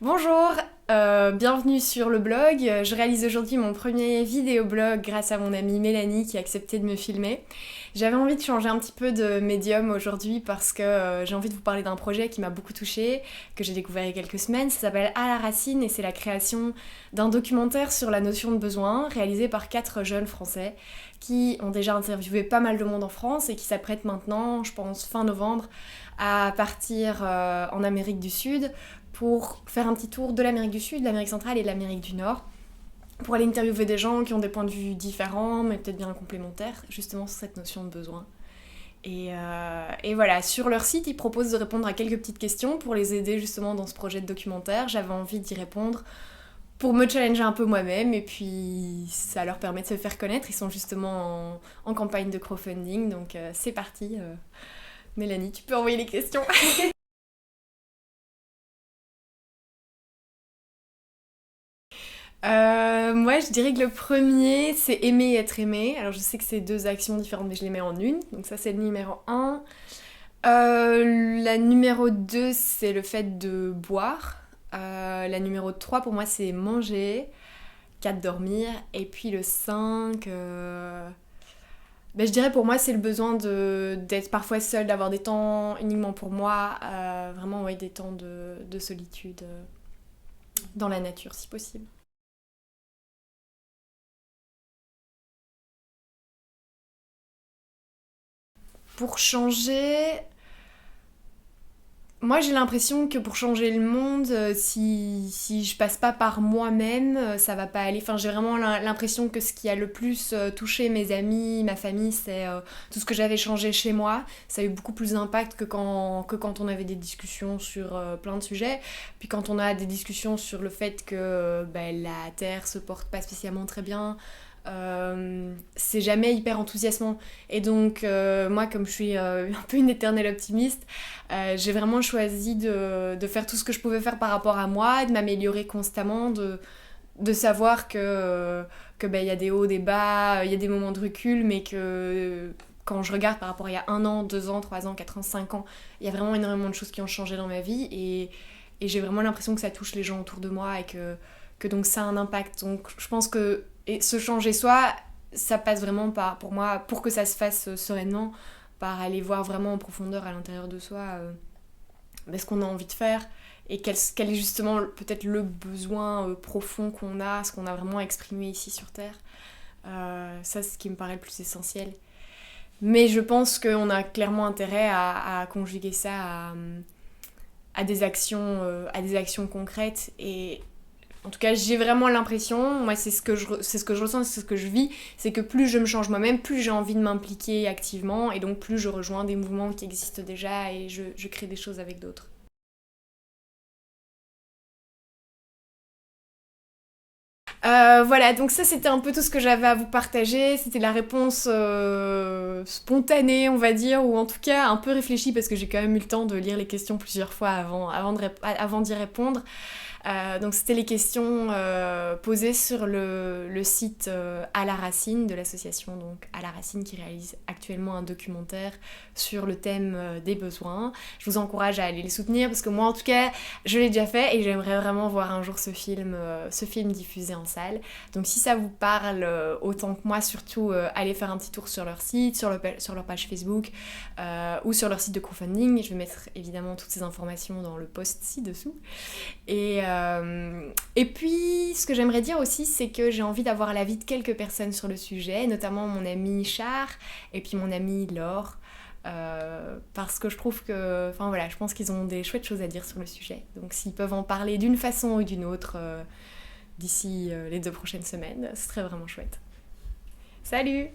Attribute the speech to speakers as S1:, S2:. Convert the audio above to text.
S1: Bonjour, bienvenue sur le blog. Je réalise aujourd'hui mon premier vidéoblog grâce à mon amie Mélanie qui a accepté de me filmer. J'avais envie de changer un petit peu de médium aujourd'hui parce que j'ai envie de vous parler d'un projet qui m'a beaucoup touchée, que j'ai découvert il y a quelques semaines. Ça s'appelle À la racine et c'est la création d'un documentaire sur la notion de besoin réalisé par 4 jeunes Français qui ont déjà interviewé pas mal de monde en France et qui s'apprêtent maintenant, je pense fin novembre, à partir en Amérique du Sud pour faire un petit tour de l'Amérique du Sud, de l'Amérique centrale et de l'Amérique du Nord, pour aller interviewer des gens qui ont des points de vue différents, mais peut-être bien complémentaires, justement sur cette notion de besoin. Et voilà, sur leur site, ils proposent de répondre à quelques petites questions pour les aider justement dans ce projet de documentaire. J'avais envie d'y répondre pour me challenger un peu moi-même, et puis ça leur permet de se faire connaître. Ils sont justement en campagne de crowdfunding, donc c'est parti. Mélanie, tu peux envoyer les questions. Moi, je dirais que le premier, c'est aimer et être aimé. Alors, je sais que c'est deux actions différentes, mais je les mets en une. Donc ça, c'est le numéro un. La numéro 2, c'est le fait de boire. La numéro 3, pour moi, c'est manger. 4, dormir. Et puis le 5, je dirais pour moi, c'est le besoin d'être parfois seule, d'avoir des temps uniquement pour moi. Vraiment, ouais, des temps de solitude dans la nature, si possible. Pour changer, moi j'ai l'impression que pour changer le monde, si je passe pas par moi-même, ça va pas aller. Enfin, j'ai vraiment l'impression que ce qui a le plus touché mes amis, ma famille, c'est tout ce que j'avais changé chez moi. Ça a eu beaucoup plus d'impact que quand on avait des discussions sur plein de sujets. Puis quand on a des discussions sur le fait que la Terre se porte pas spécialement très bien, c'est jamais hyper enthousiasmant. Et donc, moi, comme je suis un peu une éternelle optimiste, j'ai vraiment choisi de faire tout ce que je pouvais faire par rapport à moi, de m'améliorer constamment, de savoir que y a des hauts, des bas, il y a des moments de recul, mais que quand je regarde par rapport à il y a 1 an, 2 ans, 3 ans, 4 ans, 5 ans, il y a vraiment énormément de choses qui ont changé dans ma vie et j'ai vraiment l'impression que ça touche les gens autour de moi et que donc ça a un impact. Donc je pense que et se changer soi, ça passe vraiment par, pour moi, pour que ça se fasse sereinement, par aller voir vraiment en profondeur à l'intérieur de soi ce qu'on a envie de faire et quel est justement peut-être le besoin profond qu'on a, ce qu'on a vraiment exprimé ici sur Terre. Ça, c'est ce qui me paraît le plus essentiel. Mais je pense qu'on a clairement intérêt à conjuguer ça à des actions concrètes et en tout cas, j'ai vraiment l'impression, moi c'est ce que je ressens, c'est ce que je vis, c'est que plus je me change moi-même, plus j'ai envie de m'impliquer activement et donc plus je rejoins des mouvements qui existent déjà et je crée des choses avec d'autres. Voilà, donc ça c'était un peu tout ce que j'avais à vous partager. C'était la réponse spontanée, on va dire, ou en tout cas un peu réfléchie parce que j'ai quand même eu le temps de lire les questions plusieurs fois avant d'y répondre. Donc c'était les questions posées sur le site À la Racine de l'association donc À la Racine qui réalise actuellement un documentaire sur le thème des besoins. Je vous encourage à aller les soutenir parce que moi en tout cas je l'ai déjà fait et j'aimerais vraiment voir un jour ce film diffusé en salle. Donc si ça vous parle autant que moi, surtout allez faire un petit tour sur leur site, sur leur page Facebook ou sur leur site de crowdfunding. Je vais mettre évidemment toutes ces informations dans le post ci-dessous. Et puis, ce que j'aimerais dire aussi, c'est que j'ai envie d'avoir l'avis de quelques personnes sur le sujet, notamment mon ami Char et puis mon amie Laure. Parce que je trouve que, enfin voilà, je pense qu'ils ont des chouettes choses à dire sur le sujet. Donc s'ils peuvent en parler d'une façon ou d'une autre d'ici les 2 prochaines semaines, ce serait vraiment chouette. Salut!